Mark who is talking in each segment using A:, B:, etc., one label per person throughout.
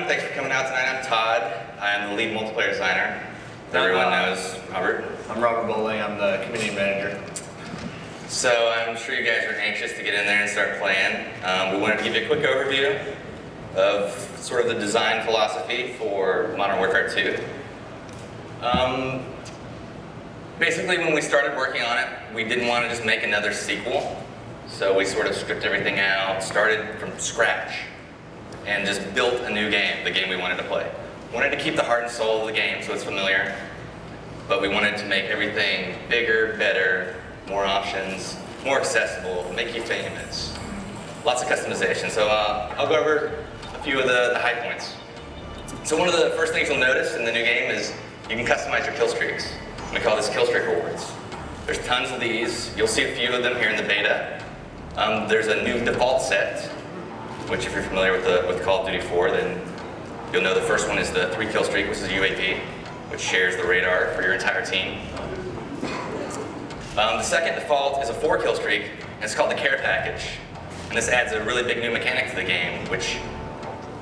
A: everyone. Thanks for coming out tonight. I'm Todd. I'm the lead multiplayer designer. Everyone knows Robert.
B: I'm Robert Bowling. I'm the community manager.
A: So I'm sure you guys are anxious to get in there and start playing. We wanted to give you a quick overview of sort of the design philosophy for Modern Warfare 2. Basically, when we started working on it, we didn't want to just make another sequel. So we sort of stripped everything out, started from scratch, and just built a new game, the game we wanted to play. Wanted to keep the heart and soul of the game so it's familiar, but we wanted to make everything bigger, better, more options, more accessible, make you famous. Lots of customization. So I'll go over a few of the high points. So one of the first things you'll notice in the new game is you can customize your kill streaks. We call this kill streak rewards. There's tons of these. You'll see a few of them here in the beta. There's a new default set, which if you're familiar with Call of Duty 4, then you'll know the first one is the 3 kill streak, which is UAV, which shares the radar for your entire team. The second default is a 4 kill streak, and it's called the care package. And this adds a really big new mechanic to the game, which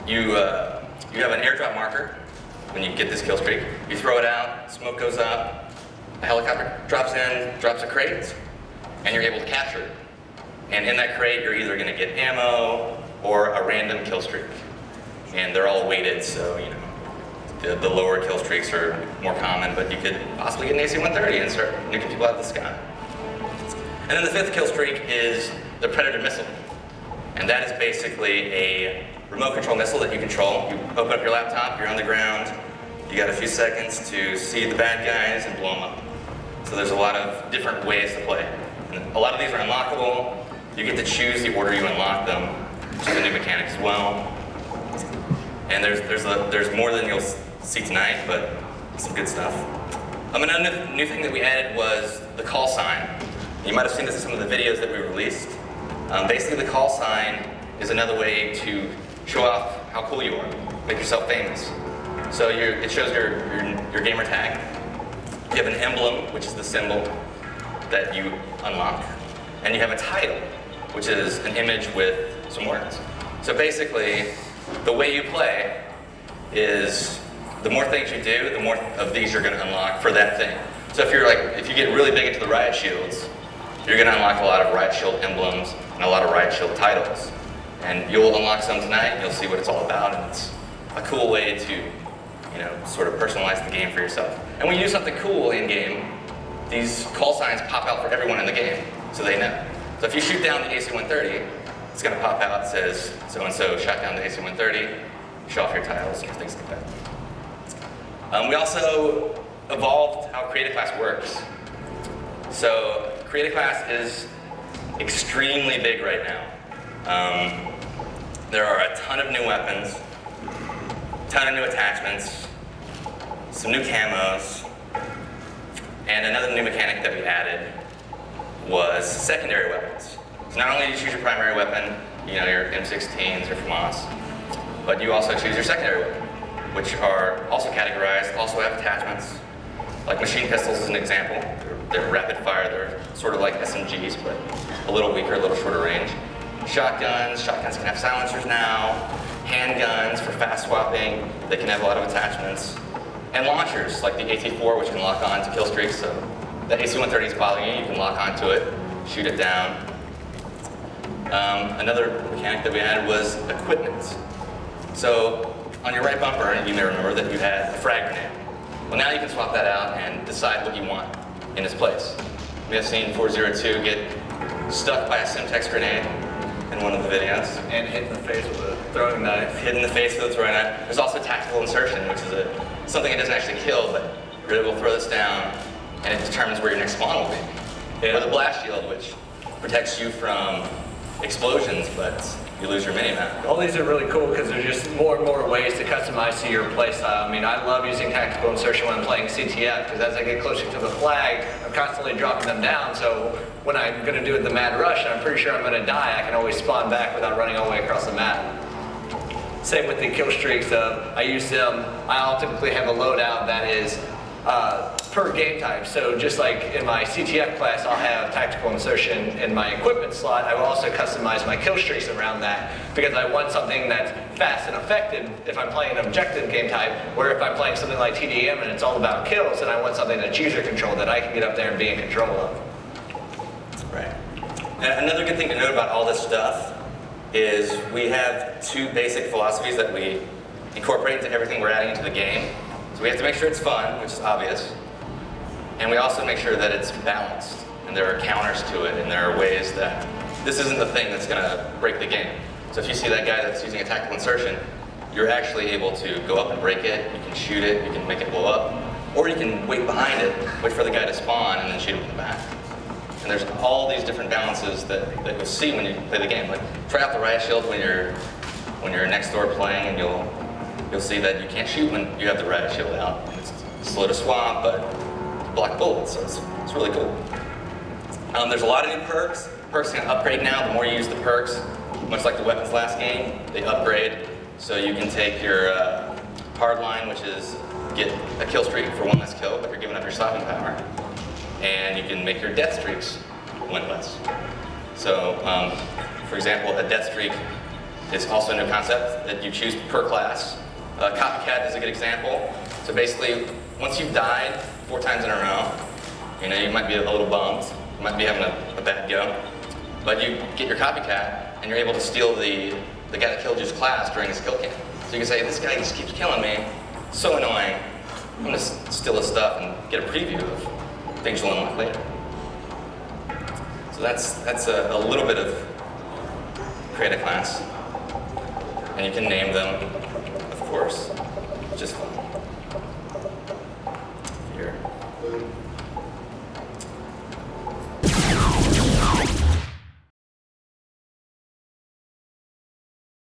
A: you have an airdrop marker when you get this kill streak. You throw it out, smoke goes up, a helicopter drops in, drops a crate, and you're able to capture it. And in that crate, you're either going to get ammo or a random kill streak. And they're all weighted, so you know the lower kill streaks are more common, but you could possibly get an AC-130 and start nuking people out of the sky. And then the 5th kill streak is the Predator missile. And that is basically a remote control missile that you control. You open up your laptop, you're on the ground, you got a few seconds to see the bad guys and blow them up. So there's a lot of different ways to play. And a lot of these are unlockable. You get to choose the order you unlock them, which is a new mechanic as well. And there's more than you'll see tonight, but some good stuff. Another new thing that we added was the call sign. You might have seen this in some of the videos that we released. Basically, the call sign is another way to show off how cool you are, make yourself famous. So it shows your gamer tag. You have an emblem, which is the symbol that you unlock, and you have a title, which is an image with some words. So basically, the way you play is the more things you do, the more of these you're going to unlock for that thing. So if you get really big into the riot shields, you're going to unlock a lot of riot shield emblems and a lot of riot shield titles. And you'll unlock some tonight, and you'll see what it's all about, and it's a cool way to, sort of personalize the game for yourself. And when you do something cool in game, these call signs pop out for everyone in the game, so they know. So if you shoot down the AC-130, it's going to pop out and says, so-and-so shot down the AC-130, show off your titles and things like that. We also evolved how Creative Class works. So Creative Class is extremely big right now. There are a ton of new weapons, a ton of new attachments, some new camos, and another new mechanic that we added was secondary weapons. So not only do you choose your primary weapon, your M16s or FAMAS, but you also choose your secondary weapon, which are also categorized, also have attachments. Like machine pistols is an example. They're rapid fire, they're sort of like SMGs, but a little weaker, a little shorter range. Shotguns can have silencers now. Handguns for fast swapping, they can have a lot of attachments. And launchers, like the AT-4, which can lock on to kill streaks, so the AC-130 is following you, you can lock onto it, shoot it down. Another mechanic that we added was equipment. So on your right bumper, you may remember that you had a frag grenade. Well, now you can swap that out and decide what you want in its place. We have seen 402 get stuck by a Semtex grenade in one of the videos.
B: And hit in the face with a throwing knife.
A: Hit in the face with a throwing knife. There's also tactical insertion, which is something that doesn't actually kill, but you're able to throw this down, and it determines where your next spawn will be. Yeah. Or the blast shield, which protects you from explosions, but you lose your mini-map.
B: All these are really cool because there's just more and more ways to customize to your playstyle. I mean, I love using tactical insertion when I'm playing CTF because as I get closer to the flag, I'm constantly dropping them down. So when I'm going to do the mad rush and I'm pretty sure I'm going to die, I can always spawn back without running all the way across the map. Same with the kill streaks. I use them. I'll typically have a loadout that is per game type. So just like in my CTF class, I'll have tactical insertion in my equipment slot. I will also customize my kill streaks around that because I want something that's fast and effective if I'm playing an objective game type, where if I'm playing something like TDM and it's all about kills, then I want something that's user controlled that I can get up there and be in control of.
A: Right. And another good thing to note about all this stuff is we have two basic philosophies that we incorporate into everything we're adding into the game. So we have to make sure it's fun, which is obvious, and we also make sure that it's balanced, and there are counters to it, and there are ways that this isn't the thing that's going to break the game. So if you see that guy that's using a tactical insertion, you're actually able to go up and break it, you can shoot it, you can make it blow up, or you can wait behind it, wait for the guy to spawn, and then shoot him in the back. And there's all these different balances that you'll see when you play the game. Like, try out the riot shield when you're next door playing, and you'll see that you can't shoot when you have the riot shield out. And it's slow to swap, but block bullets, so it's really cool. There's a lot of new perks. Perks can upgrade now. The more you use the perks, much like the weapons last game, they upgrade. So you can take your hardline, which is get a kill streak for one less kill, but you're giving up your stopping power. And you can make your death streaks winless. So, for example, a death streak is also a new concept that you choose per class. Copycat is a good example. So basically, once you've died 4 times in a row, you might be a little bummed, you might be having a bad go, but you get your copycat and you're able to steal the guy that killed you's class during his kill cam. So you can say, this guy just keeps killing me, so annoying, I'm gonna steal his stuff and get a preview of things you'll unlock later. So that's a little bit of create a class, and you can name them, of course, just fun. Here.